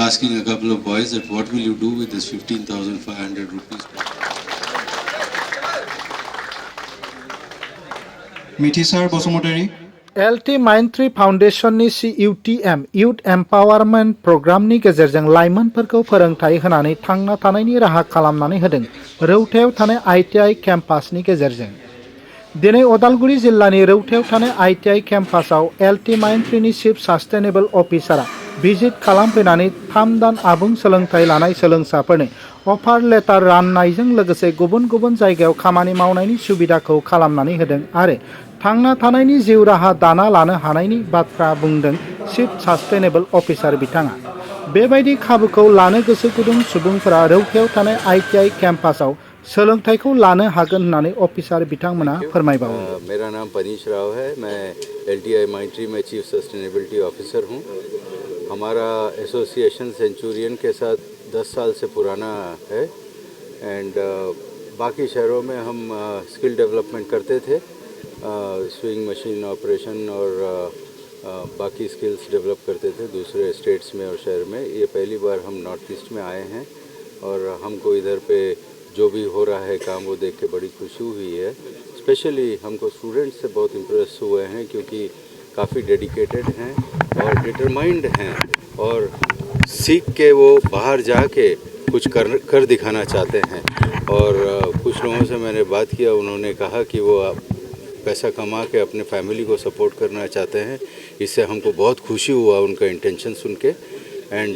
asking a couple of boys that what will you do with this 15,500 rupees? Mitisar Bosomotari. LT Mindtree Foundation ni CUTM Youth Empowerment Program ni गेजेरजों लाइमोनफोरखौ फोरोंथाय होनानै थांना थानायनि राहा खालामनानै होदों रौथायाव थानाय ITI केम्पासनि गेजेरजों। दिनै उदालगुरि जिल्लानि रौथायाव थानाय ITI केम्पासाव LT Mindtree नि चिफ सास्टेनेबल अफिसारा भिजिट खालामफैनानै 3 दान आबुं सोलोंथाय लानाय सोलोंसाफोरनो अफार लेटार राननायजों लोगोसे गुबुन गुबुन जायगायाव खामानि मावनायनि सुबिदाखौ खालामनानै होदों आरो थांना थानायनि जिउ राहा दाना लानो हानायनि बाथ्रा बुंदों चिफ सास्टेनेबल अफिसार बिथाङा। बेबायदि खाबुखौ लानो गोसो गुदुं सुबुंफोरा रौथायाव थानाय ITI केम्पासाव सोलोंथायखौ लानो हागोन होननानै अफिसार बिथांमोना फोरमायबावो। मेरा नाम पनीश राव है, मैं LTI माइंट्री में चीफ सस्टेनेबिलिटी ऑफिसर हूँ। हमारा एसोसिएशन सेंचुरियन के साथ 10 साल से पुराना है एंड बाकी शहरों में हम स्किल डेवलपमेंट करते थे, स्विंग मशीन ऑपरेशन और बाकी स्किल्स डेवलप करते थे दूसरे स्टेट्स में और शहर में। ये पहली बार हम नॉर्थ ईस्ट में आए हैं और हमको इधर पे जो भी हो रहा है काम वो देख के बड़ी खुशी हुई है। स्पेशली हमको स्टूडेंट्स से बहुत इम्प्रेस हुए हैं क्योंकि काफ़ी डेडिकेटेड हैं और डिटरमाइंड हैं और सीख के वो बाहर जाके कुछ कर दिखाना चाहते हैं। और कुछ लोगों से मैंने बात किया, उन्होंने कहा कि वो पैसा कमा के अपने फैमिली को सपोर्ट करना चाहते हैं। इससे हमको बहुत खुशी हुआ उनका इंटेंशन सुन के। एंड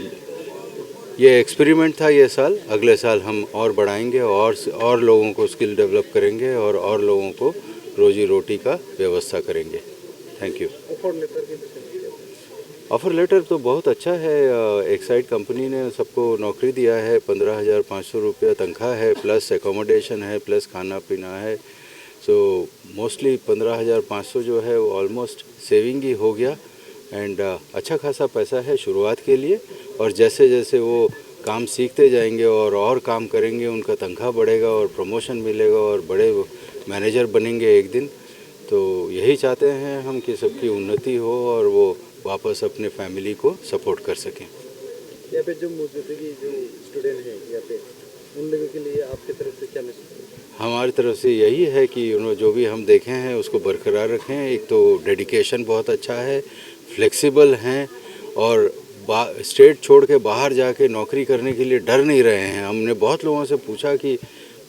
ये एक्सपेरिमेंट था ये साल, अगले साल हम और बढ़ाएंगे और लोगों को स्किल डेवलप करेंगे और लोगों को रोजी रोटी का व्यवस्था करेंगे। Thank you. ऑफ़र लेटर तो बहुत अच्छा है। एक्साइड कंपनी ने सबको नौकरी दिया है, 15,500 रुपया तनख्वाह है, प्लस एकोमोडेशन है, प्लस खाना पीना है। सो मोस्टली 15,500 जो है वो ऑलमोस्ट सेविंग ही हो गया एंड अच्छा खासा पैसा है शुरुआत के लिए। और जैसे जैसे वो काम सीखते जाएंगे और काम करेंगे, उनका तनख्वाह बढ़ेगा और प्रमोशन मिलेगा और बड़े मैनेजर बनेंगे एक दिन। तो यही चाहते हैं हम कि सबकी उन्नति हो और वो वापस अपने फैमिली को सपोर्ट कर सकें। यहाँ पे जो स्टूडेंट हैं यहाँ पे, उन लोगों के लिए आपकी तरफ से क्या मैसेज? हमारी तरफ से यही है कि जो भी हम देखे हैं उसको बरकरार रखें। एक तो डेडिकेशन बहुत अच्छा है, फ्लेक्सिबल हैं और स्टेट छोड़ के बाहर जाके नौकरी करने के लिए डर नहीं रहे हैं। हमने बहुत लोगों से पूछा कि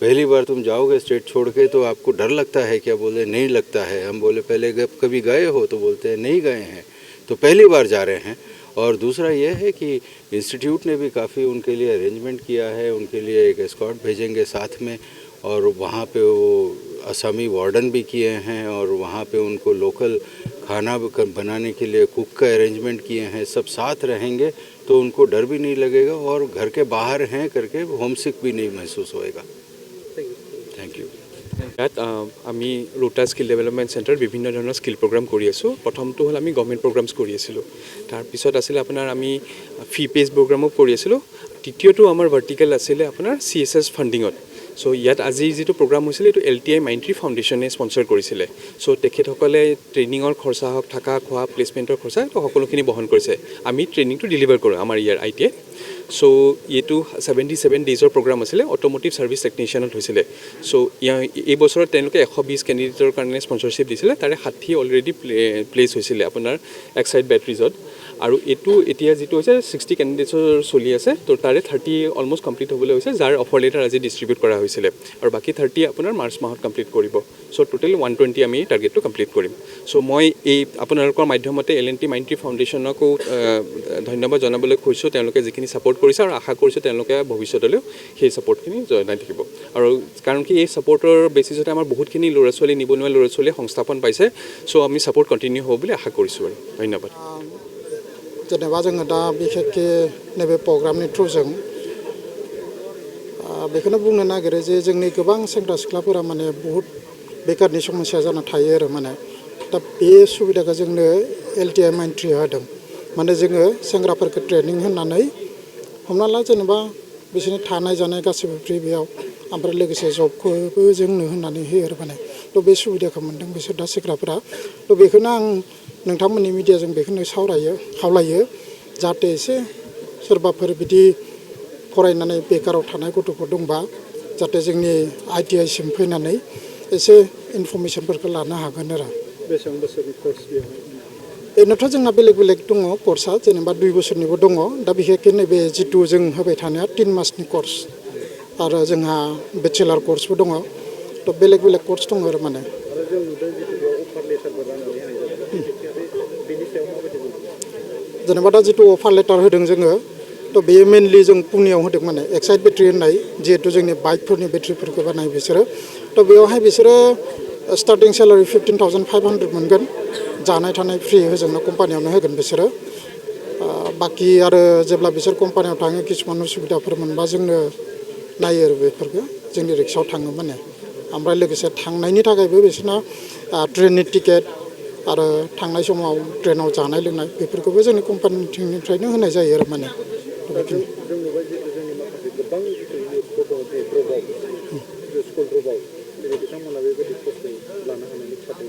पहली बार तुम जाओगे स्टेट छोड़ के तो आपको डर लगता है क्या? बोले नहीं लगता है। हम बोले पहले कभी गए हो? तो बोलते हैं नहीं गए हैं, तो पहली बार जा रहे हैं। और दूसरा ये है कि इंस्टीट्यूट ने भी काफ़ी उनके लिए अरेंजमेंट किया है, उनके लिए एक एस्कॉर्ट भेजेंगे साथ में और वहाँ पे वो असमी वार्डन भी किए हैं और वहाँ पे उनको लोकल खाना बनाने के लिए कुक का अरेंजमेंट किए हैं। सब साथ रहेंगे तो उनको डर भी नहीं लगेगा और घर के बाहर हैं करके होमसिक भी नहीं महसूस होएगा। Thank you. ইয়াত আমি ৰোটা স্কিল ডেভেলপমেণ্ট চেণ্টাৰ বিভিন্ন ধৰণৰ স্কিল প্ৰগ্ৰাম কৰি আছোঁ। প্ৰথমটো হ'ল আমি গভৰ্ণমেণ্ট প্ৰগ্ৰামছ কৰি আছিলোঁ, তাৰপিছত আছিলে আপোনাৰ আমি ফি পেজ প্ৰগ্ৰামো কৰি আছিলোঁ। তৃতীয়টো আমাৰ ভাৰ্টিকেল আছিলে আপোনাৰ CSS ফাণ্ডিঙত। চ' ইয়াত আজি যিটো প্ৰগ্ৰাম হৈছিলে এইটো LTI মাইণ্ট্ৰী ফাউণ্ডেশ্যনে স্পনচাৰ কৰিছিলে। চ' তেখেতসকলে ট্ৰেইনিঙৰ খৰচা হওক, থকা খোৱা, প্লেচমেণ্টৰ খৰচা সকলোখিনি বহন কৰিছে। আমি ট্ৰেইনিংটো ডেলিভাৰ কৰোঁ আমাৰ ইয়াৰ ITI। চ' এইটো 77 ডেইজৰ প্ৰগ্ৰাম আছিলে, অট'মোটিভ ছাৰ্ভিচ টেকনিচিয়ানত হৈছিলে। চ' এই বছৰত তেওঁলোকে 120 কেণ্ডিডেটৰ কাৰণে স্পনচাৰশ্বিপ দিছিলে, তাৰে 60 অলৰেডি প্লেচ হৈছিলে আপোনাৰ এক্সাইড বেটাৰিজত। আৰু এইটো এতিয়া যিটো হৈছে 60 কেণ্ডিডেটছৰ চলি আছে, তো তাৰে 30 অলমষ্ট কমপ্লিট হ'বলৈ হৈছে, যাৰ অফাৰ লেটাৰ আজি ডিষ্ট্ৰিবিউট কৰা হৈছিলে। আৰু বাকী 30 আপোনাৰ মাৰ্চ মাহত কমপ্লিট কৰিব। চ' টোটেল 120 আমি টাৰ্গেটটো কমপ্লিট কৰিম। চ' মই এই আপোনালোকৰ মাধ্যমতে LNT মাইণ্ট্ৰী ফাউণ্ডেশ্যনকো ধন্যবাদ জনাবলৈ খুজিছোঁ। তেওঁলোকে যিখিনি ছাপোৰ্ট কৰিছে আৰু আশা কৰিছোঁ তেওঁলোকে ভৱিষ্যতলৈও সেই ছাপোৰ্টখিনি জনাই থাকিব। আৰু কাৰণ কি এই ছাপোৰ্টৰ বেচিছতে আমাৰ বহুতখিনি ল'ৰা ছোৱালী, নিবনুৱা ল'ৰা ছোৱালীয়ে সংস্থাপন পাইছে। চ' আমি ছাপোৰ্ট কণ্টিনিউ হ'ব বুলি আশা কৰিছোঁ আৰু ধন্যবাদ। जेनेबा जोङो दा बिखेखके नैबे प्रग्रामनि थ्रुजों बेखौनो बुंनो नागिरो जे जोंनि गोबां सेंग्रा सिख्लाफोरा माने बहुत बेकारनि समस्या जाना थायो आरो माने दा बे सुबिदाखौ जोंनो LTI माइंट्री होदों। माने जोङो सेंग्राफोरखौ ट्रेनिं होनानै हमना ला जेनेबा बिसोरनि थानाय जानाय गासैबो फ्रि बेयाव, ओमफ्राय लोगोसे जबखौबो जोंनो होनानै होयो आरो माने। थ' बे सुबिदाखौ मोन्दों बिसोर दा सेंग्राफोरा। थ' बेखौनो आं नोंथांमोननि मिडियाजों बेखौनो खावलायो जाहाथे एसे सोरबाफोर बिदि फरायनानै बेकाराव थानाय गथ'फोर दंबा जाहाथे जोंनि ITI सिम फैनानै एसे इनफरमेसनफोरखौ लानो हागोन आरो बेसेबां बोसोरनि कर्स बेयावहाय ओरैनोथ' जोंना बेलेग बेलेग दङ कर्सआ जेनेबा 2 बोसोरनिबो दङ दा बिखेखै नैबे जितु जों होबाय थानाया 3 मासनि कर्स आरो जोंहा बेचेलार कर्सबो दङ थ' बेलेग बेलेग कर्स दङ आरो माने आरो जों नुदों जितु बेयाव अफार लेटारबो राननानै होनाय जादों बेनि सायाव माबायदि बुंदों जेनेबा दा जितु अफार लेटार होदों जोङो थ' बेयो मेनलि जों पुनेयाव होदों माने एक्साइड बेटारि होननाय जिहेतु जोंनि बाइकफोरनि बेटारिफोरखौ बानायो बिसोरो थ' बेयावहाय बिसोरो स्टार्टिं सेलारि 15,500 मोनगोन जानाय थानाय फ्रि होजोंनो कम्पानियावनो होगोन बिसोरो बाखि आरो जेब्ला बिसोर कम्पानियाव थाङो किसुमान उसुबिदाफोर मोनबा जोंनो नायो आरो बेफोरखौ जोंनि रिक्सायाव थाङो माने ओमफ्राय लोगोसे थांनायनि थाखायबो बिसोरना ट्रेननि टिकेट आरो थांनाय समाव ट्रेनाव जानाय लोंनाय बेफोरखौबो जोंनि कम्पानिनिफ्रायनो होनाय जायो आरो माने जों नुबाय जितु जोंनि माखासे गोबां जितु गथ' जे द्रप आउट स्कुल द्रप आउट दिनै बिथांमोना बेबायदि कर्सखौ लानो हानायनि खाबु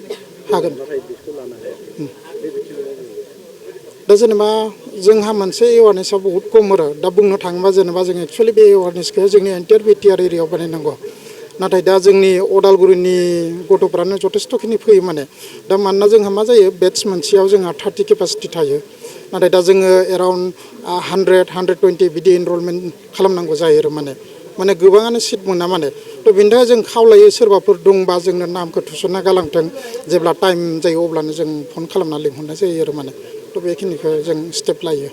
हागोन नाथाय बिसोरखौ लानो हाया बे बिथिङाव दा जेनेबा जोंहा मोनसे एवारनेसा बहुत खम आरो दा बुंनो थाङोबा जेनेबा जों एक्सुवेलि बे एवारनेसखौ जोंनि एन्टायार बिटिआर एरियायाव बानायनांगौ नाथाय दा जोंनि अदालगुरिनि गथ'फ्रानो जथेस्थ'खिनि फैयो माने दा मानोना जोंहा मा जायो बेट्स मोनसेयाव जोंहा 30 केपासिटि थायो नाथाय दा जोङो एराउन्ड 100-120 बिदि एनरलमेन्ट खालामनांगौ जायो आरो माने गोबाङानो सिट मोना माने थ' बेनि थाखाय जों खावलायो सोरबाफोर दंबा जोंनो नामखौ थिसनना गालांथों जेब्ला टाइम जायो अब्लानो जों फन खालामना लिंहरनाय जायो आरो माने थ' बेखिनिखौ जों स्टेप लायो